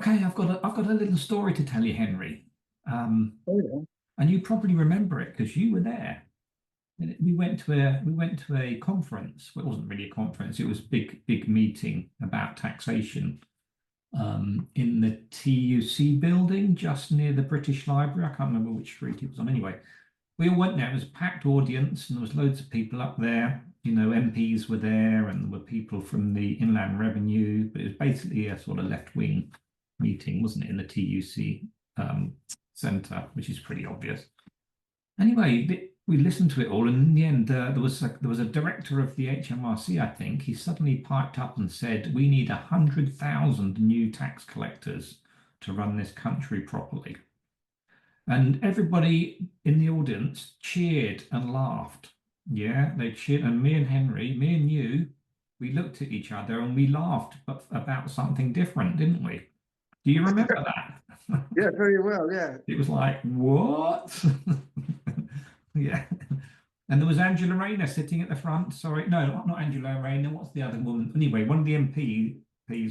Okay, I've got a little story to tell you, Henry. Um, Oh, yeah. and you probably remember it because you were there. And we went to a conference. Well, it wasn't really a conference. It was a big meeting about taxation in the TUC building just near the British Library. I can't remember which street it was on. Anyway, we all went there. It was a packed audience, and there was loads of people up there. MPs were there, and there were people from the Inland Revenue. But it was basically a sort of left-wing meeting, wasn't it, in the TUC centre, which is pretty obvious. Anyway, we listened to it all, and in the end, there was a director of the HMRC, I think. He suddenly piped up and said, "We need 100,000 new tax collectors to run this country properly." And everybody in the audience cheered and laughed. Yeah, they cheered, and me and Henry, me and you, we looked at each other and we laughed, but about something different, didn't we? Do you remember that? Yeah, very well. Yeah. It was like, what? Yeah. And there was Angela Rayner sitting at the front. Sorry, no, not Angela Rayner. What's the other woman? Anyway, one of the MPs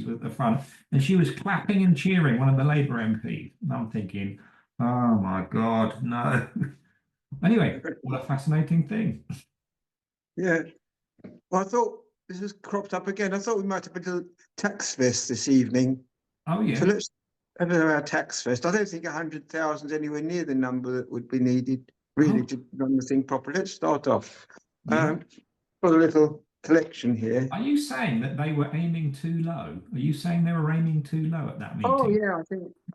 was at the front, and she was clapping and cheering one of the Labour MPs. And I'm thinking, oh my God, no. Anyway, what a fascinating thing. Yeah. Well, I thought this has cropped up again. I thought we might have been to the tax fest this evening. Oh So yeah, let's have our tax fest. I don't think 100,000 is anywhere near the number that would be needed really oh to run the thing properly. Let's start off. yeah. Got a little collection here. Are you saying that they were aiming too low? Are you saying they were aiming too low at that Oh meeting? yeah, I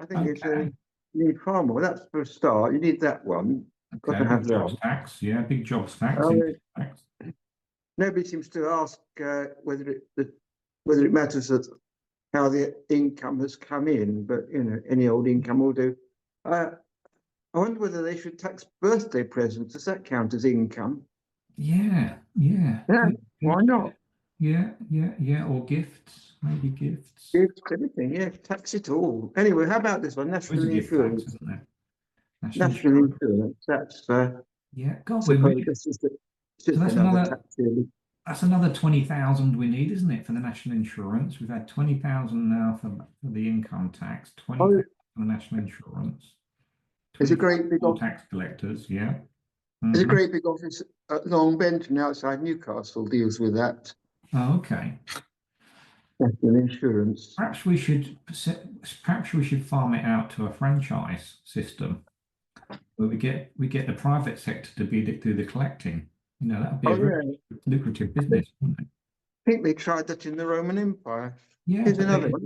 think it's Okay, you need far more. That's for a start. You need that one. Got to okay. have Big that. jobs tax. Yeah, big jobs tax. Uh, Tax. Nobody seems to ask whether it matters that how the income has come in, but any old income will do. Uh, I wonder whether they should tax birthday presents. Does that count as income? Yeah, yeah. Yeah, Good. why not? Yeah, yeah, yeah. Or gifts, maybe gifts. Gifts, anything, yeah, tax it all. Anyway, how about this one? There is a National gift tax, insurance. isn't there? National National insurance. insurance. That's Yeah, God, we suppose really. that's So just that's another tax, another really. that's another 20,000 we need, isn't it, for the national insurance? We've had 20,000 now for the income tax, Oh, 20,000 for the national insurance, there's a 20,000 great big for office. tax collectors. Yeah. There's a Hmm. great big office at Long Benton outside Newcastle deals with that. Oh, okay. National insurance. Perhaps we should farm it out to a franchise system where we get the private sector to do the collecting. That'd be Oh a very yeah, lucrative business, wouldn't it? I think they tried that in the Roman Empire. Yeah, Here's but another one.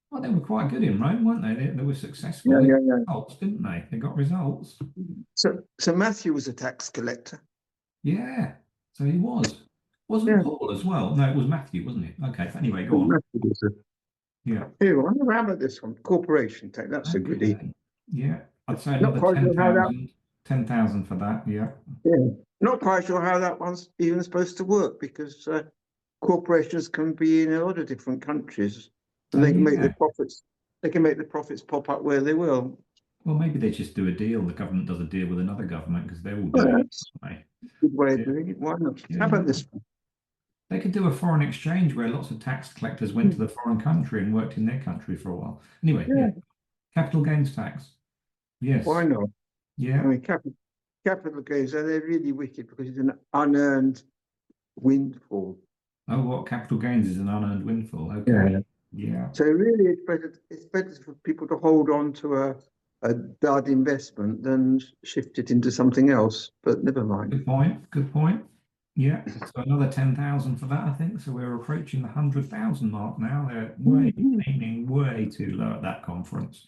well, they were quite good in Rome, weren't they? They were Yeah, successful. They yeah, got yeah. results, didn't they? They got results. So Matthew was a tax collector. Yeah. So he was. Wasn't Yeah, Paul as well? No, it was Matthew, wasn't it? Okay. Anyway, I go think on. Matthew was a. Yeah. Here, I wonder how about this one? Corporation tax. That's a goodie. Okay. Yeah. I'd say Not another quite sure how that. 10,000. 10,000 for that. Yeah. Yeah, not quite sure how that one's even supposed to work because corporations can be in a lot of different countries, and Oh, they can make the yeah. profits. They can make the profits pop up where they will. Well, maybe they just do a deal. The government does a deal with another government because they're all Well, doing it, that's aren't a good way they? of Yeah. doing it. Why not? Yeah. How about Yeah. this one? They could do a foreign exchange where lots of tax collectors went to the foreign country and worked in their country for a while. Anyway, yeah. Yeah, Capital gains tax. why Yes. not? I Yeah. mean, capital gains, and they're really wicked because it's an unearned windfall. Oh, what capital gains is an unearned windfall. Okay. Yeah. Yeah. So really, it's better for people to hold on to a dud investment than shift it into something else. But never mind. Good point. Good point. Yeah. So another 10,000 for that, I think. So we're approaching the 100,000 mark now. They're way Mhm. aiming way too low at that conference.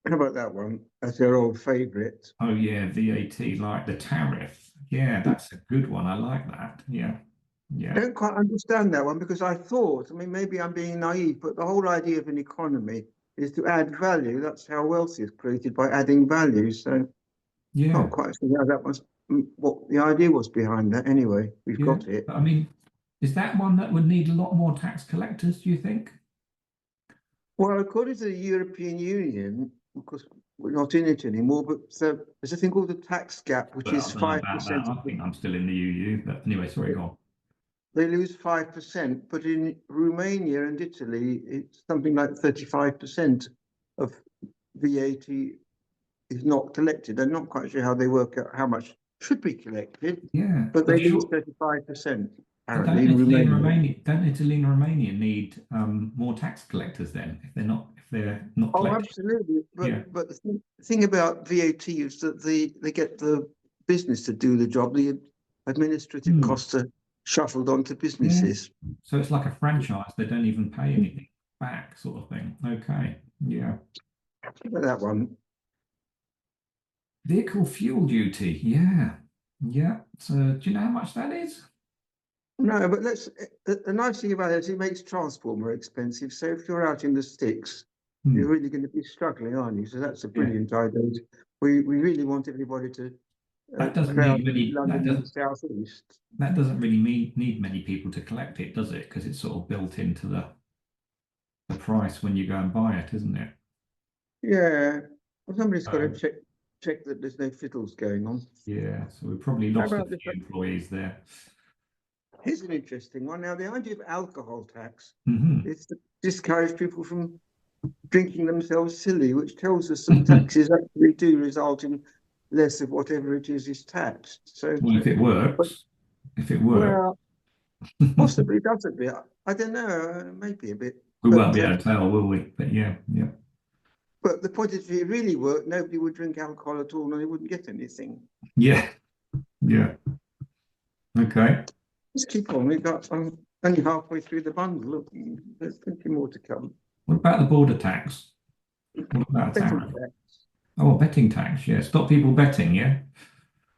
How about that one? That's their old favourite. Oh yeah, VAT, like the tariff. Yeah, that's a good one. I like that. Yeah. I Yeah. don't quite understand that one because I thought, I mean, maybe I'm being naive, but the whole idea of an economy is to add value. That's how wealth is created by adding value. So Yeah. can't quite see how that was what the idea was behind that. Anyway, we've Yeah. got it. But I mean, is that one that would need a lot more tax collectors, do you think? Well, according to the European Union, of course, we're not in it anymore, but there's a thing called the tax gap, which Well, is I don't know five about that. percent I think I'm still in the UU. But anyway, sorry, go on. they lose 5%, but in Romania and Italy, it's something like 35% of VAT is not collected. I'm not quite sure how they work out how much should be collected, Yeah, but they but lose sure. 35% But apparently in Romania. Don't Italy and Romania need more tax collectors then if they're not Oh, collecting? absolutely. Yeah. But the thing about VAT is that they get the business to do the job. The administrative Hmm. costs are shuffled onto Yeah. businesses. So it's like a franchise. They don't even pay anything back, sort of thing. Okay. Yeah. But that one. Vehicle fuel duty. Yeah. Yeah. So do you know how much that is? No, but the nice thing about it is it makes transport more expensive. So if you're out in the sticks, you're Hmm. really going to be struggling, aren't you? So that's a Yeah. brilliant idea. We really want everybody to That doesn't crowd need in many. London and the South East. That doesn't really need many people to collect it, does it? Because it's sort of built into the price when you go and buy it, isn't it? Yeah, well, somebody's got to So check that there's no fiddles going on. yeah. So we probably How lost a about this? few employees there. Here's an interesting one. Now, the idea of alcohol tax Hmm. is to discourage people from drinking themselves silly, which tells us that taxes actually do result in less of whatever it is taxed. So, Well, but if it works, well, possibly does a bit. I don't know, maybe a bit. we won't But be able to tell, will we? But yeah, yeah, but the point is, if it really worked, nobody would drink alcohol at all, and they wouldn't get anything. yeah, yeah. Okay. Let's keep on. We've got only halfway through the bundle. Look, there's plenty more to come. What about the border tax? What about a Betting tariff? tax. Oh, a betting tax. Yeah, stop people betting. Yeah.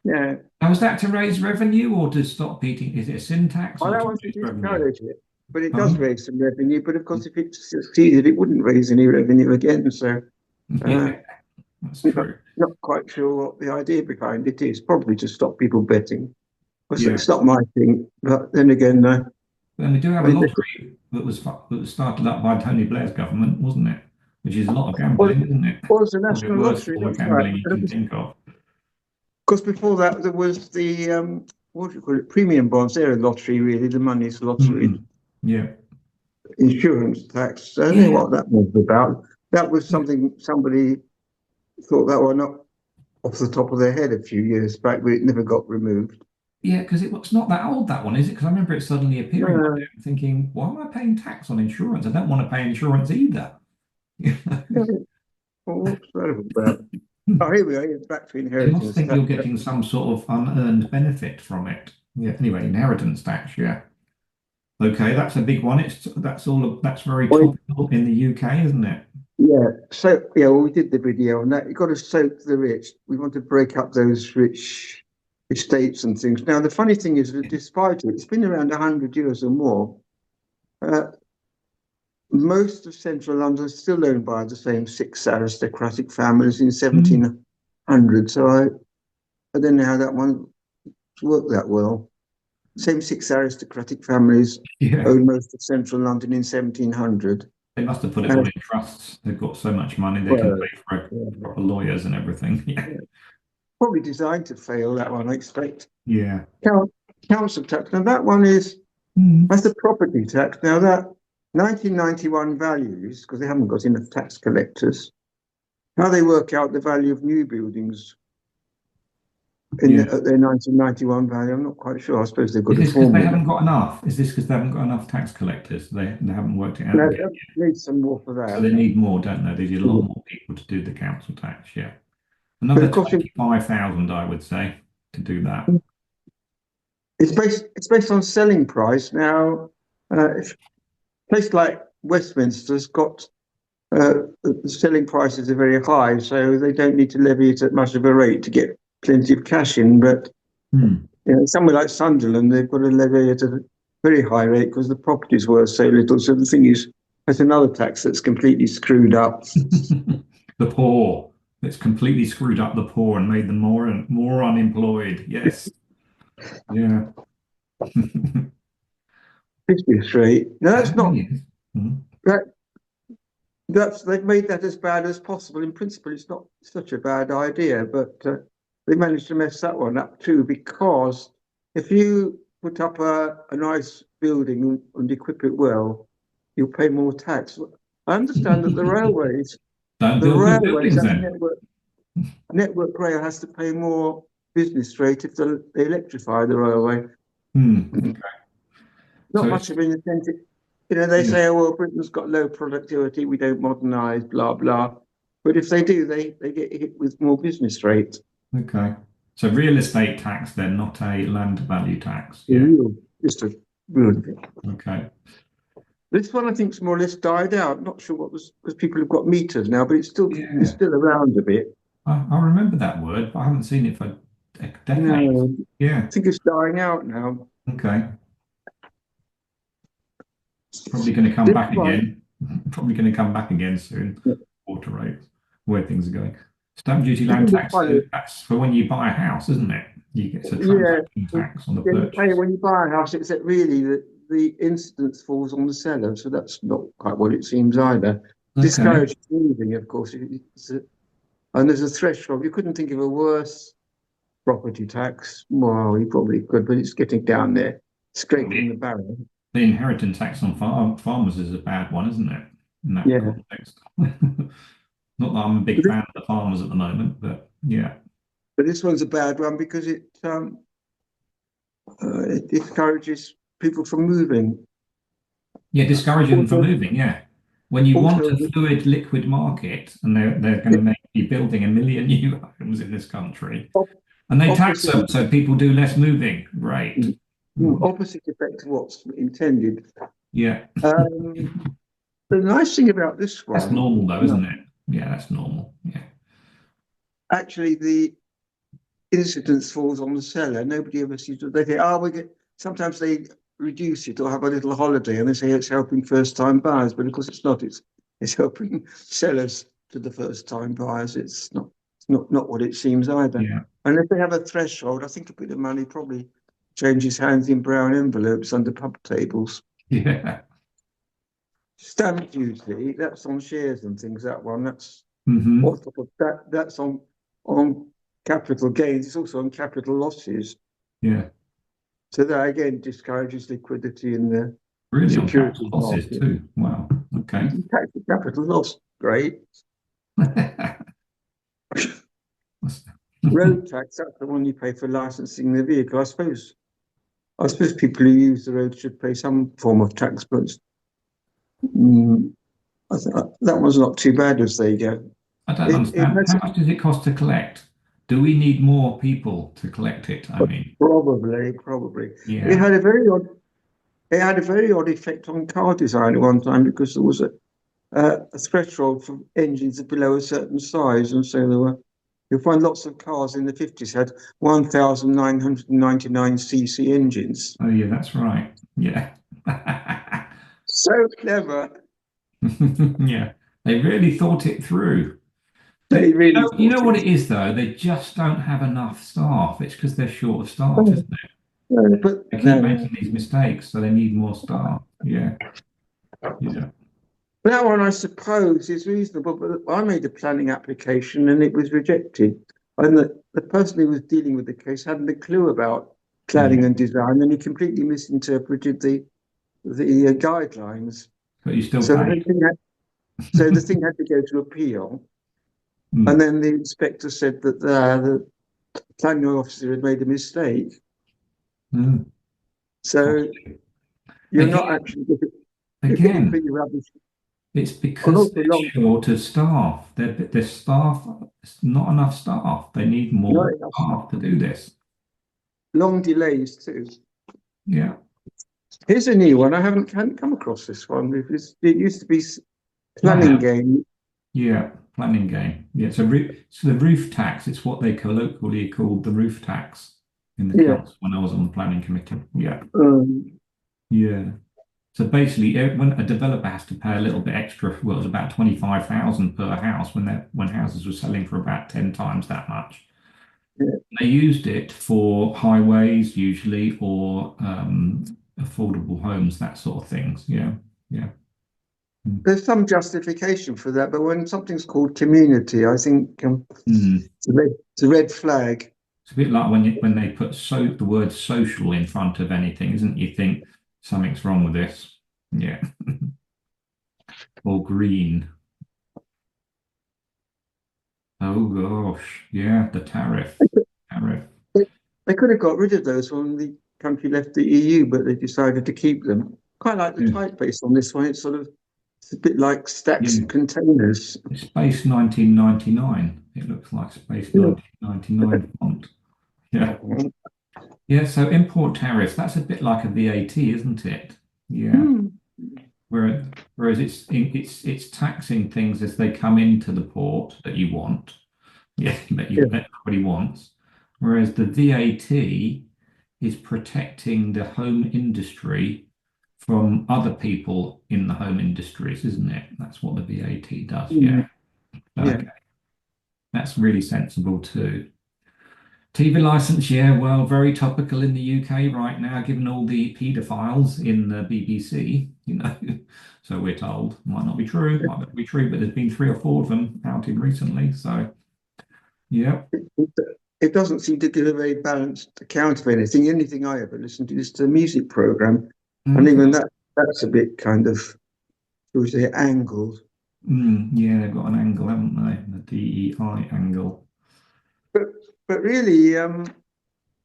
Yeah. Now, is that to raise revenue or to stop beating? Is it a sin tax Well, or that to was to raise revenue? discourage it, but it does Pardon? raise some revenue. But of course, if it succeeded, it wouldn't raise any revenue again. So, uh, Yeah, that's not, true. not quite sure what the idea behind it is. Probably to stop people betting. Yeah. It's not my thing. But then again, Then we do have a I, lottery that was started up by Tony Blair's government, wasn't it? Which is a lot of well, gambling, isn't it? was the Probably the national worst lottery. form of That's right. gambling you can think of. Because before that, there was the what do you call it? Premium bonds. They're a lottery, really. The money's lottery. Mm. Yeah. Insurance tax. I don't know Yeah. what that was about. That was something somebody thought that one up off the top of their head a few years back, but it never got removed. Yeah, because it's not that old, that one, is it? Because I remember it suddenly appearing one day No, and thinking, why am I paying tax on insurance? I don't want to pay insurance either. no. Well, what's that about? Oh, here we are. It's back to They must inheritance think tax. you're getting some sort of unearned benefit from it. Yeah. Anyway, inheritance tax. Yeah. Okay, that's a big one. That's very Well, topical in the UK, isn't it? yeah. So yeah, well, we did the video on that. You've got to soak the rich. We want to break up those rich estates and things. Now, the funny thing is that despite it, it's been around 100 years or more. Uh, Most of central London is still owned by the same six aristocratic families in Mm. 1700. So I don't know how that one worked that well. Same six aristocratic families Yeah. owned most of central London in 1700. They must have put it Uh, all in trusts. They've got so much money they can well, pay for yeah, proper lawyers and everything. Yeah. probably designed to fail, that one, I expect. Yeah. Coun- Council tax. Now, that one is, Mm. that's the property tax. Now, that 1991 values, because they haven't got enough tax collectors, how they work out the value of new buildings Yeah. at their 1991 value, I'm not quite sure. I suppose they've Is got a this because they formula. haven't got enough? Is this because they haven't got enough tax collectors? They haven't worked it out No, again. need some more for So that. they need more, don't they? They need a lot Yeah. more people to do the council tax. Yeah. But Another of course, 25,000, I would say, to do that. it's based on selling price. Now, if a place like Westminster's got the selling prices are very high, so they don't need to levy it at much of a rate to get plenty of cash in. But Hmm. somewhere like Sunderland, they've got to levy it at a very high rate because the property's worth so little. So the thing is, that's another tax that's completely screwed up. The poor. It's completely screwed up the poor and made them more unemployed. Yes. Yeah. Fifty straight. No, that's not Yes. Mhm. that. They've made that as bad as possible. In principle, it's not such a bad idea, but they managed to mess that one up too. Because if you put up a nice building and equip it well, you'll pay more tax. I understand that the railways, Don't the build good railways buildings have then. Network Rail has to pay more business rate if they electrify the railway. Okay. Not So much it's of an incentive. You know, they yeah, say, oh, well, Britain's got low productivity, we don't modernise, blah, blah. But if they do, they get hit with more business rate. okay. So real estate tax then, not a land value tax. Yeah. Real, just a real thing. Okay. This one I think is more or less died out. Not sure what was because people have got meters now, but it's Yeah. still around a bit. I remember that word, but I haven't seen it for decades. No, Yeah. I think it's dying out now. Okay. Probably going to come This back one, again. Probably going to come back again soon. Water rates, where things are going. Stamp duty land isn't it tax, funny? that's for when you buy a house, isn't it? You get a Yeah, transaction tax on the yeah, you pay purchase. when you buy a house, except really the incidence falls on the seller, so that's not quite what it seems either. Okay. Discourages moving, of course. And there's a threshold. You couldn't think of a worse property tax. Well, you probably could, but it's getting down there, Well, scraping the barrel. the inheritance tax on farmers is a bad one, isn't it? In that Yeah. context. Not that I'm a big But fan of the farmers at the moment, but yeah. this one's a bad one because it discourages people from moving. Yeah, discouraging them from Also, moving, yeah. When you want also, a fluid liquid market and they're going to make you building a million new homes in this country and they tax opposite, them so people do less moving. Great. opposite effect of what's intended. Yeah. Um, the nice thing about this That's one, normal though, isn't it? Yeah, that's normal. Yeah. actually, the incidence falls on the seller. Nobody ever sees it. They think, oh, we get. Sometimes they reduce it or have a little holiday, and they say it's helping first-time buyers, but of course it's not. It's helping sellers to the first-time buyers. It's not. It's not what it seems either. Yeah. And if they have a threshold, I think a bit of money probably changes hands in brown envelopes under pub tables. Yeah. Stamp duty, that's on shares and things. That one, that's Hmm. what that's on capital gains. It's also on capital losses. Yeah. So that again discourages liquidity in the Really on capital securities losses market. too. Wow. Okay. Tax the capital loss, great. Road tax, that's the one you pay for licensing the vehicle. I suppose people who use the road should pay some form of tax, but I think that one's not too bad as they go. I don't It understand. has How much does it cost to collect? Do we need more people to collect it? I mean, probably. It yeah. had a very odd it had a very odd effect on car design at one time because there was a threshold for engines below a certain size, and so there were. You'll find lots of cars in the 50s had 1,999 cc engines. Oh, yeah, that's right. Yeah. So clever. Yeah. They really thought it through. They really You thought know what it. it is though? They just don't have enough staff. It's because they're short of staff, isn't it? But They keep no, making these mistakes, so they need more staff. Yeah. Yeah. that one I suppose is reasonable. But I made a planning application and it was rejected. And the person who was dealing with the case hadn't a clue about planning Yeah. and design, and he completely misinterpreted the guidelines. But you still So paid. the thing had to go to appeal, and Mm. then the inspector said that the planning officer had made a mistake. Mm. So you're not Again, actually you're getting again, pretty rubbish. it's And because also they're short of staff. Their staff, it's not enough staff. They need more staff to do this. long delays too. Yeah. Here's a new one. I hadn't come across this one. It used to be I planning have. game. Yeah. Planning game. Yeah. So the roof tax, it's what they colloquially called the roof tax in the Yeah. council when I was on the planning committee. Yeah. Um, Yeah. So basically, when a developer has to pay a little bit extra, well, it was about 25,000 per house when houses were selling for about 10 times that much. yeah. They used it for highways usually or affordable homes, that sort of things. Yeah, yeah. Mm. There's some justification for that, but when something's called community, I think Mm. it's a red flag. It's a bit like when they put the word social in front of anything, isn't it? You think Something's wrong with this. Yeah. Or green. Oh gosh. Yeah, the tariff. Tariff. They, they could have got rid of those when the country left the EU, but they decided to keep them. Quite like the Yeah. typeface on this one. It's a bit like stacks Yeah. of containers. It's Space 1999. It looks like Space Yeah. 1999 font. Yeah. Yeah, so import tariffs, that's a bit like a VAT, isn't it? Yeah. Hmm. Whereas it's taxing things as they come into the port that you want. Yeah, Yeah. that everybody wants. Whereas the VAT is protecting the home industry from other people in the home industries, isn't it? That's what the VAT does. Hmm. Yeah. Yeah. Okay. That's really sensible too. TV license, yeah, well, very topical in the UK right now, given all the paedophiles in the BBC, you know. So we're told. Might not be true, might not be true, but there's been three or four of them outed recently. So, yeah. It, it doesn't seem to give a very balanced account of anything. Anything I ever listen to is the music program, and even that's a bit kind of, shall we say, angled. Yeah, they've got an angle, haven't they? The DEI angle. But but really,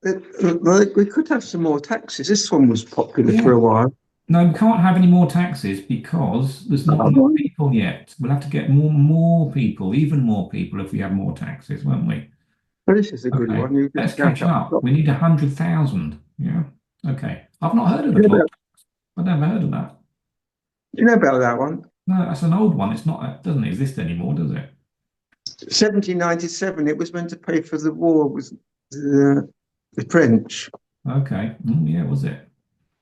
like, we could have some more taxes. This one was popular for Yeah. a while. No, we can't have any more taxes because there's not enough Oh, people yet. We'll have to get more people, even more people if we have more taxes, won't we? well, this is a good Okay, one. You let's just jack catch up. up. We need 100,000. Yeah. Okay. I've not heard of Do the you know clock. about, I've never heard of that. do you know about that one? No, that's an old one. It's not. It doesn't exist anymore, does it? 1797. It was meant to pay for the war with the French. Okay. Yeah, was it?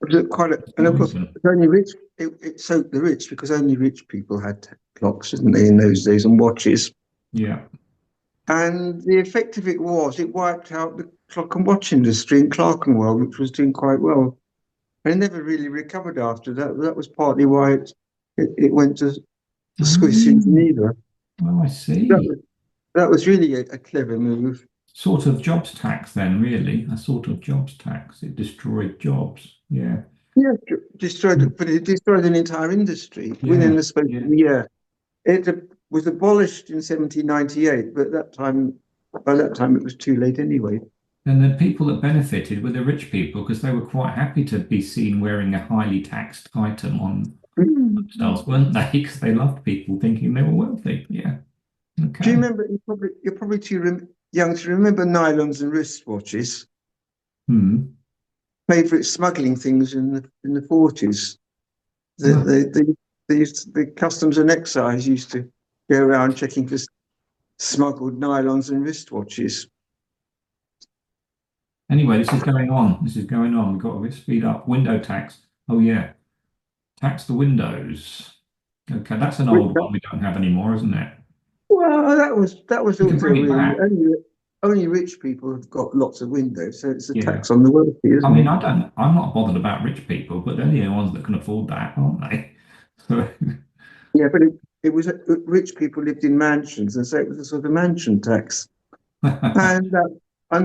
It was quite a, It's and not of course, recent. it's only rich. It soaked the rich because only rich people had clocks, didn't they, in those days, and watches. Yeah. And the effect of it was it wiped out the clock and watch industry in Clerkenwell, which was doing quite well. And it never really recovered after that. That was partly why it went to Swiss in Mm, Geneva. well, I That see. was that was really a clever move. Sort of jobs tax then, really. A sort of jobs tax. It destroyed jobs. Yeah. Yeah, Mm, but it destroyed an entire industry within yeah. the space of Yeah. a year. It was abolished in 1798, but by that time it was too late anyway. And the people that benefited were the rich people because they were quite happy to be seen wearing a highly taxed item on themselves, weren't they? Because they loved people thinking they were wealthy. Yeah. Do you Okay. remember? You're probably young to remember nylons and wristwatches. Hmm. Favourite smuggling things in the 40s. The Well, the customs and excise used to go around checking for smuggled nylons and wristwatches. anyway, this is going on. This is going on. We've got to speed up. Window tax. Oh, yeah. Tax the windows. Okay, that's an old one we don't have anymore, isn't it? Well, that was We can also bring it really back. only rich people have got lots of windows, so it's a Yeah. tax on the wealthy, I isn't mean, it? I'm not bothered about rich people, but they're the only ones that can afford that, aren't they? So, Yeah, but it was rich people lived in mansions, and so it was a sort of mansion tax, and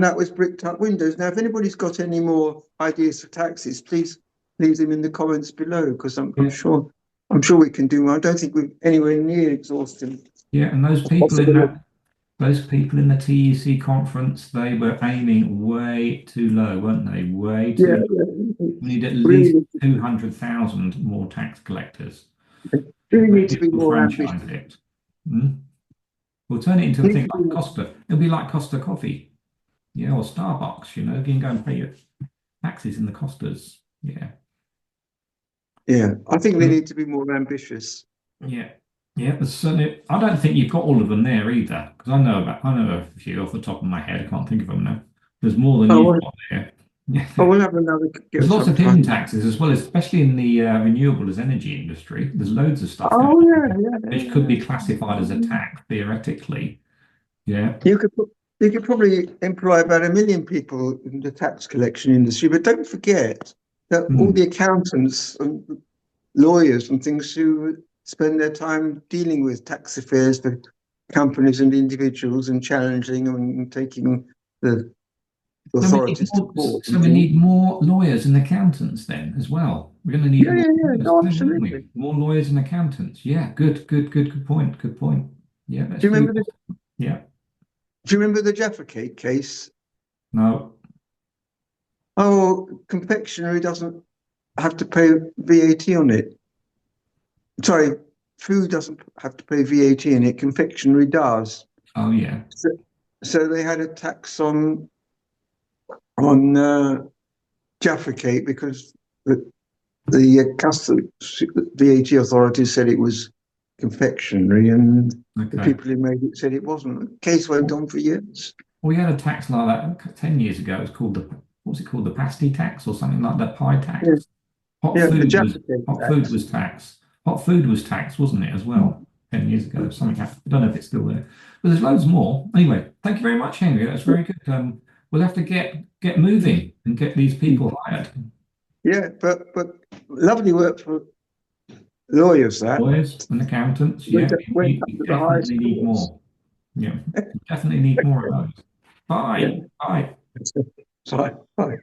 that was bricked up windows. Now, if anybody's got any more ideas for taxes, please leave them in the comments below, because yeah. I'm sure we can do more. I don't think we're anywhere near exhausting Yeah, and possibility. those people in the TEC conference, they were aiming way too low, weren't they? Way Yeah, too. yeah, We need at least really, 200,000 more tax collectors. Yeah, really need to maybe be we'll more ambitious. franchise it. Hmm? We'll turn it into a Need thing to be like Costa. It'll be like Costa Coffee, yeah, or Starbucks. You know, you can go and pay your taxes in the Costas. Yeah. Yeah, I think they Mm. need to be more ambitious. Yeah. Yeah, there's certainly. I don't think you've got all of them there either, because I know a few off the top of my head. I can't think of them now. There's more than Oh, you've well, got there. I Yeah. will have another go There's lots of hidden sometime. taxes as well, especially in the renewables energy industry. There's loads of stuff going Oh on, yeah, yeah, which could be yeah, classified as a yeah. tax theoretically. Yeah. You could you could probably employ about 1 million people in the tax collection industry, but don't forget that all Hmm. the accountants and lawyers and things who spend their time dealing with tax affairs for companies and individuals and challenging them and taking the authorities to court So and we things. need more lawyers and accountants then as well. We're going to need Yeah, more yeah, yeah. lawyers, No, too, aren't absolutely. we? More lawyers and accountants. Yeah, good point. Good point. Yeah, let's Do you do remember that. Yeah. do you remember the Jaffa Cake case? No. Oh, confectionery doesn't have to pay VAT on it. Sorry, food doesn't have to pay VAT in it. Confectionery does. Oh yeah. So, so they had a tax on Jaffa Cake because the custom VAT authorities said it was confectionery, and the Okay. people who made it said it wasn't. The case went on for years. We had a tax like that 10 years ago. It was called what was it called? The pasty tax or something like that, pie Yeah, tax. Hot yeah, the food was Jaffa Cake hot food tax. was tax. Hot food was tax, wasn't it, as well? 10 years ago. Something happened. I don't know if it's still there. But there's loads more. Anyway, thank you very much, Henry. That's very good. We'll have to get moving and get these people hired. Yeah, but lovely work for lawyers. That Lawyers and accountants. Yeah, went up we to the highest definitely need courts. more. Yeah, we definitely need more of those. Yeah, Bye. Bye. bye, bye.